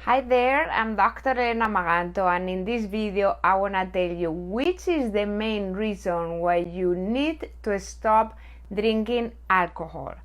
Hi there, I'm Dr. Elena Maganto, and in this video I want to tell you which is the main reason why you need to stop drinking alcohol.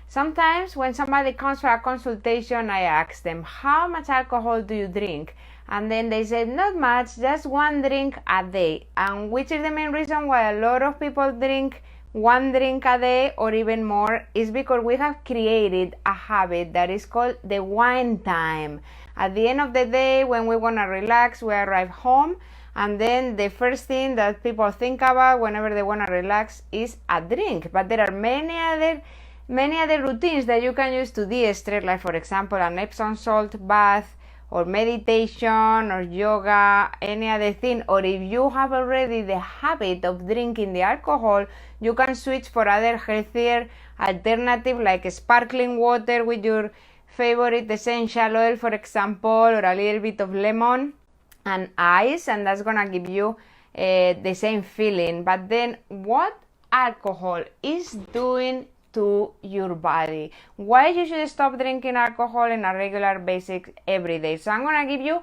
Sometimes when somebody comes for a consultation, I ask them, how much alcohol do you drink? And then they say, not much, just one drink a day. And which is the main reason why a lot of people drink one drink a day or even more is because we have created a habit that is called the wine time. At the end of the day, when we want to relax, we arrive home, and then the first thing that people think about whenever they want to relax is a drink. But there are many other routines that you can use to de-stress, like for example an Epsom salt bath, or meditation, or yoga, any other thing. Or if you have already the habit of drinking the alcohol, you can switch for other healthier alternative like sparkling water with your favorite essential oil, for example, or a little bit of lemon and ice, and that's gonna give you the same feeling. But then what alcohol is doing to your body, why you should stop drinking alcohol in a regular basis every day. So I'm gonna give you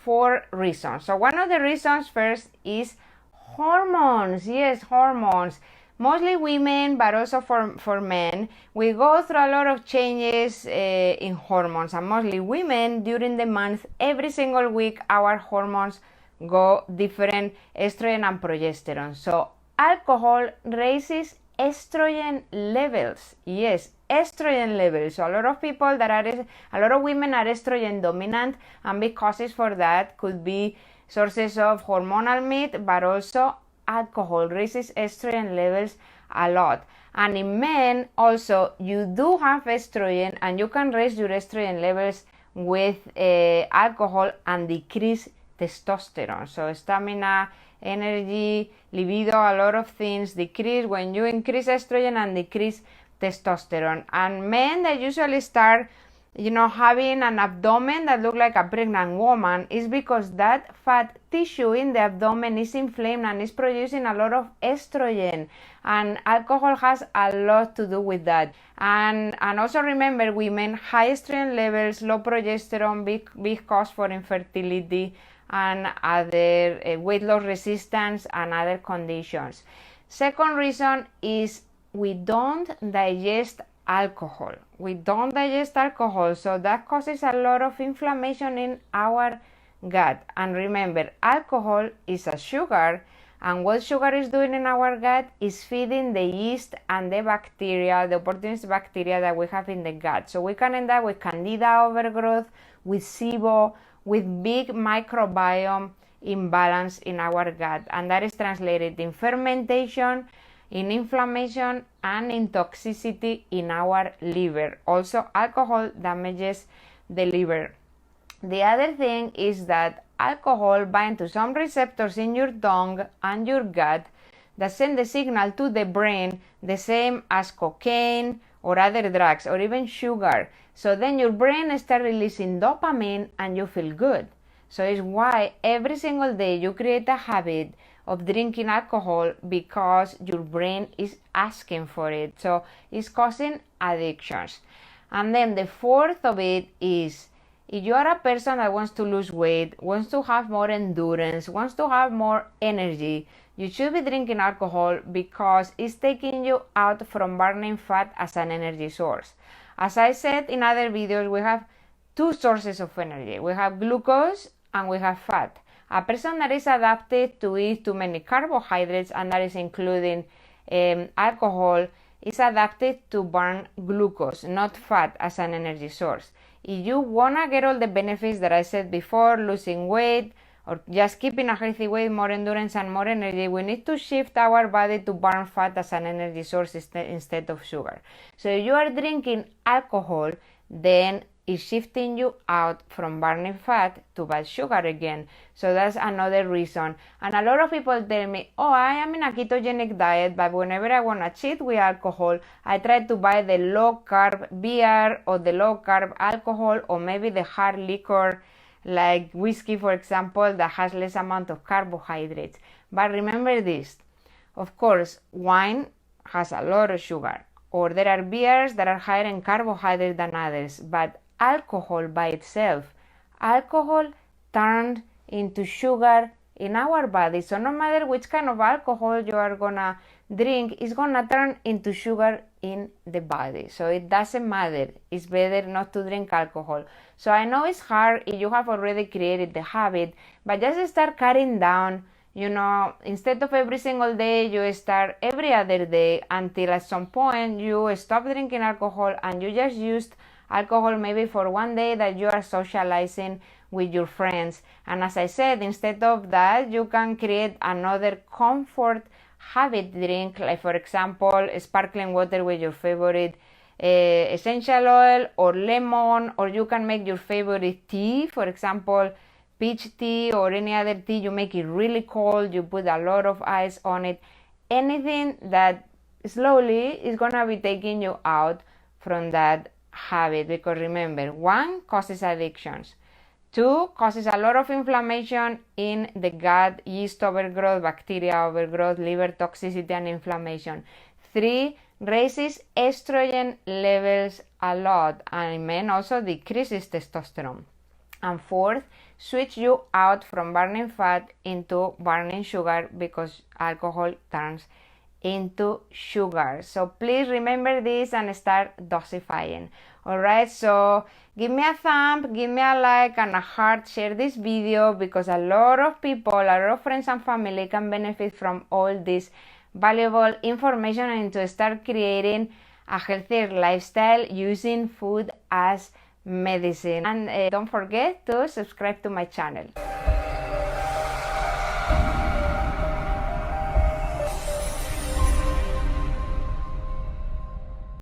4 reasons. So one of the reasons first is hormones. Yes, hormones. Mostly women, but also for men, we go through a lot of changes in hormones, and mostly women during the month, every single week our hormones go different, estrogen and progesterone. So alcohol raises estrogen levels. Yes, estrogen levels. So a lot of women are estrogen dominant, and big causes for that could be sources of hormonal myth, but also alcohol raises estrogen levels a lot. And in men also, you do have estrogen, and you can raise your estrogen levels with alcohol and decrease testosterone. So stamina, energy, libido, a lot of things decrease when you increase estrogen and decrease testosterone. And men that usually start having an abdomen that looks like a pregnant woman is because that fat tissue in the abdomen is inflamed and is producing a lot of estrogen, and alcohol has a lot to do with that. And also remember, women, high estrogen levels, low progesterone, big cause for infertility and other weight loss resistance and other conditions. Second reason is we don't digest alcohol. We don't digest alcohol, so that causes a lot of inflammation in our gut. And remember, alcohol is a sugar, and what sugar is doing in our gut is feeding the yeast and the bacteria, the opportunist bacteria that we have in the gut. So we can end up with candida overgrowth, with SIBO, with big microbiome imbalance in our gut, and that is translated in fermentation, in inflammation, and in toxicity in our liver. Also, alcohol damages the liver. The other thing is that alcohol binds to some receptors in your tongue and your gut that send the signal to the brain, the same as cocaine or other drugs or even sugar. So then your brain starts releasing dopamine and you feel good. So it's why every single day you create a habit of drinking alcohol, because your brain is asking for it. So it's causing addictions. And then the fourth of it is, if you are a person that wants to lose weight, wants to have more endurance, wants to have more energy, you should be drinking alcohol because it's taking you out from burning fat as an energy source. As I said in other videos, we have 2 sources of energy. We have glucose and we have fat. A person that is adapted to eat too many carbohydrates, and that is including alcohol, is adapted to burn glucose, not fat, as an energy source. If you want to get all the benefits that I said before, losing weight or just keeping a healthy weight, more endurance and more energy, we need to shift our body to burn fat as an energy source instead of sugar. So if you are drinking alcohol, then is shifting you out from burning fat to buy sugar again. So that's another reason. And a lot of people tell me, oh, I am in a ketogenic diet, but whenever I want to cheat with alcohol, I try to buy the low carb beer or the low carb alcohol, or maybe the hard liquor like whiskey, for example, that has less amount of carbohydrates. But remember this, of course, wine has a lot of sugar, or there are beers that are higher in carbohydrates than others, but alcohol by itself alcohol turns into sugar in our body. So no matter which kind of alcohol you are gonna drink, it's gonna turn into sugar in the body. So it doesn't matter. It's better not to drink alcohol. So I know it's hard if you have already created the habit, but just start cutting down. Instead of every single day, you start every other day until at some point you stop drinking alcohol and you just used alcohol maybe for one day that you are socializing with your friends. And as I said, instead of that, you can create another comfort habit drink, like for example, sparkling water with your favorite essential oil or lemon, or you can make your favorite tea, for example, peach tea or any other tea. You make it really cold, you put a lot of ice on it. Anything that slowly is gonna be taking you out from that habit, because remember, 1 causes addictions, 2 causes a lot of inflammation in the gut, yeast overgrowth, bacteria overgrowth, liver toxicity and inflammation, 3 raises estrogen levels a lot, and in men also decreases testosterone, and 4th, switch you out from burning fat into burning sugar, because alcohol turns into sugar. So please remember this and start dosifying. Alright, so give me a thumb, give me a like and a heart, share this video, because a lot of people, a lot of friends and family can benefit from all this valuable information and to start creating a healthier lifestyle using food as medicine. And don't forget to subscribe to my channel.